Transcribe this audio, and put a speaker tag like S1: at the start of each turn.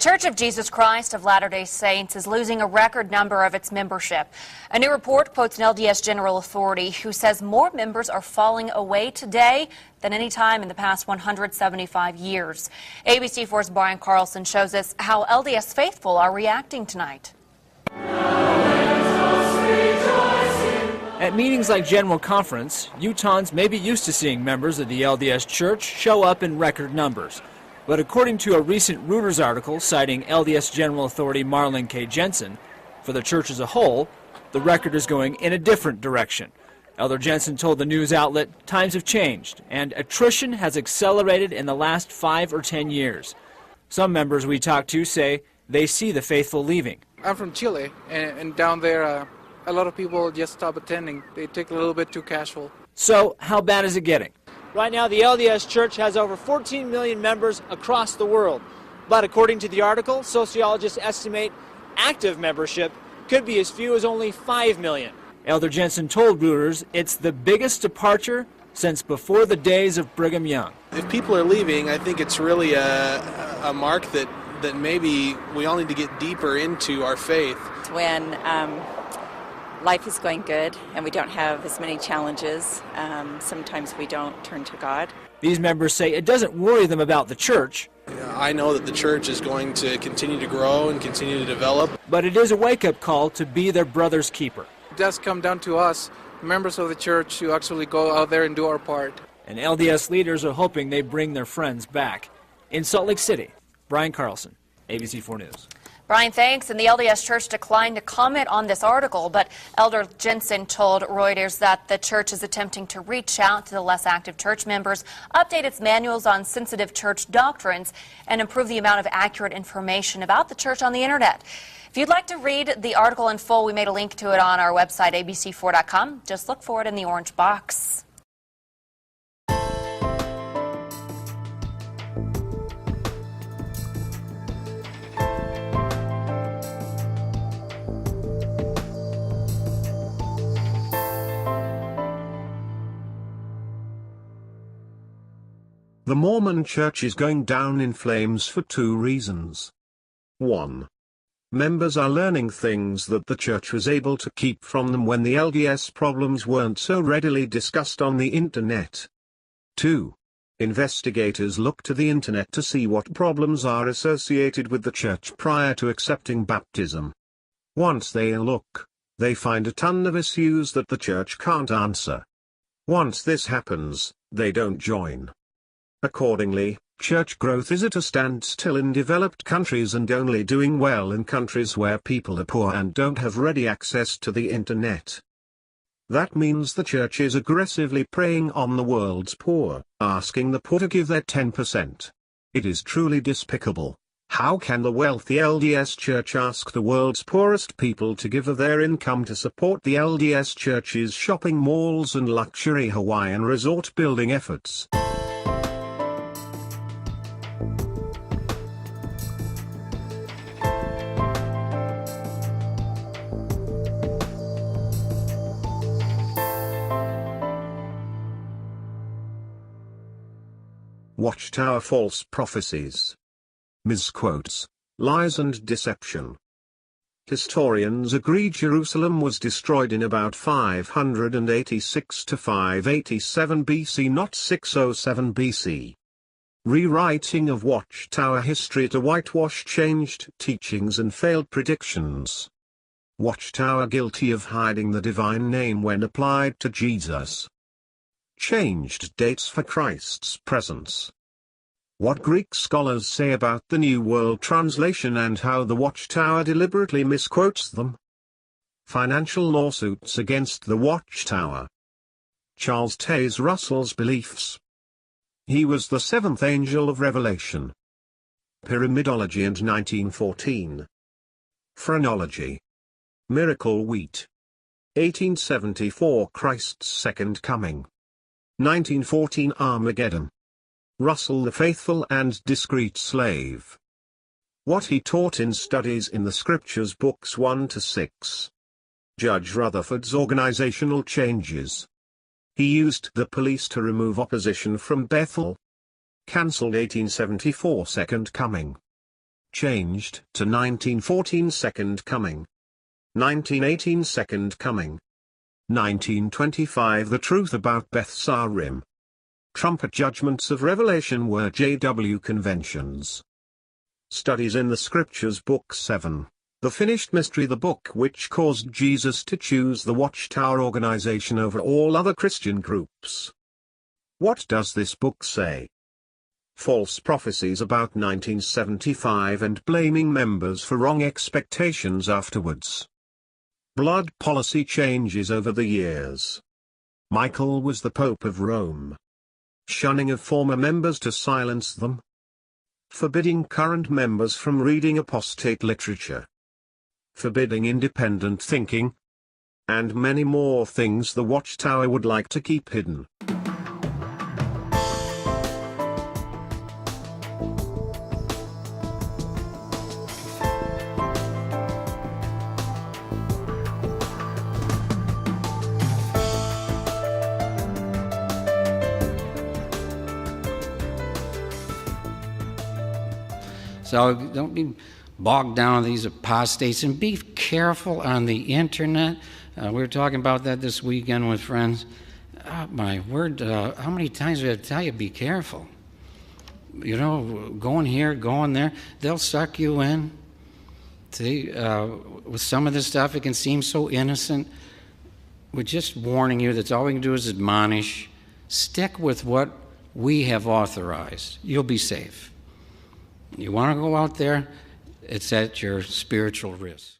S1: Church of Jesus Christ of Latter-day Saints is losing a record number of its membership. A new report quotes an LDS General Authority who says more members are falling away today than any time in the past 175 years. ABC4's Brian Carlson shows us how LDS faithful are reacting tonight.
S2: At meetings like General Conference, Utahns may be used to seeing members of the LDS Church show up in record numbers. But according to a recent Reuters article citing LDS General Authority Marlon K. Jensen, for the church as a whole, the record is going in a different direction. Elder Jensen told the news outlet times have changed and attrition has accelerated in the last 5 or 10 years. Some members we talked to say they see the faithful leaving.
S3: I'm from Chile, and down there a lot of people just stop attending. They take a little bit too casual.
S2: So how bad is it getting?
S4: Right now, the LDS Church has over 14 million members across the world. But according to the article, sociologists estimate active membership could be as few as only 5 million.
S2: Elder Jensen told Reuters it's the biggest departure since before the days of Brigham Young.
S5: If people are leaving, I think it's really a mark that maybe we all need to get deeper into our faith.
S6: When life is going good and we don't have as many challenges, sometimes we don't turn to God.
S2: These members say it doesn't worry them about the church.
S5: I know that the church is going to continue to grow and continue to develop.
S2: But it is a wake-up call to be their brother's keeper.
S3: It does come down to us, members of the church, to actually go out there and do our part.
S2: And LDS leaders are hoping they bring their friends back. In Salt Lake City, Brian Carlson, ABC4 News.
S1: Brian, thanks. And the LDS Church declined to comment on this article, but Elder Jensen told Reuters that the church is attempting to reach out to the less active church members, update its manuals on sensitive church doctrines, and improve the amount of accurate information about the church on the internet. If you'd like to read the article in full, we made a link to it on our website, abc4.com. Just look for it in the orange box.
S7: The Mormon Church is going down in flames for 2 reasons. 1. Members are learning things that the church was able to keep from them when the LDS problems weren't so readily discussed on the internet. 2. Investigators look to the internet to see what problems are associated with the church prior to accepting baptism. Once they look, they find a ton of issues that the church can't answer. Once this happens, they don't join. Accordingly, church growth is at a standstill in developed countries and only doing well in countries where people are poor and don't have ready access to the internet. That means the church is aggressively preying on the world's poor, asking the poor to give their 10%. It is truly despicable. How can the wealthy LDS Church ask the world's poorest people to give of their income to support the LDS Church's shopping malls and luxury Hawaiian resort building efforts? Watchtower false prophecies. Misquotes, lies and deception. Historians agree Jerusalem was destroyed in about 586 to 587 BC, not 607 BC. Rewriting of Watchtower history to whitewash changed teachings and failed predictions. Watchtower guilty of hiding the divine name when applied to Jesus. Changed dates for Christ's presence. What Greek scholars say about the New World Translation and how the Watchtower deliberately misquotes them. Financial lawsuits against the Watchtower. Charles Taze Russell's beliefs. He was the 7th angel of Revelation. Pyramidology and 1914. Phrenology. Miracle wheat. 1874 Christ's Second Coming. 1914 Armageddon. Russell the Faithful and Discreet Slave. What he taught in Studies in the Scriptures Books 1 to 6. Judge Rutherford's organizational changes. He used the police to remove opposition from Bethel. Cancelled 1874 Second Coming. changed to 1914 Second Coming. 1918 Second Coming. 1925 The Truth About Beth Sarim. Trumpet Judgments of Revelation were J.W. Conventions. Studies in the Scriptures Book 7. The Finished Mystery, the book which caused Jesus to choose the Watchtower organization over all other Christian groups. What does this book say? False prophecies about 1975 and blaming members for wrong expectations afterwards. Blood policy changes over the years. Michael was the Pope of Rome. Shunning of former members to silence them. Forbidding current members from reading apostate literature. Forbidding independent thinking. And many more things the Watchtower would like to keep hidden.
S8: So don't be bogged down with these apostates, and be careful on the internet. We were talking about that this weekend with friends. Oh, my word, how many times do I have to tell you, be careful? You know, going here, going there, they'll suck you in. See, with some of this stuff, it can seem so innocent. We're just warning you that all we can do is admonish. Stick with what we have authorized. You'll be safe. You want to go out there, it's at your spiritual risk.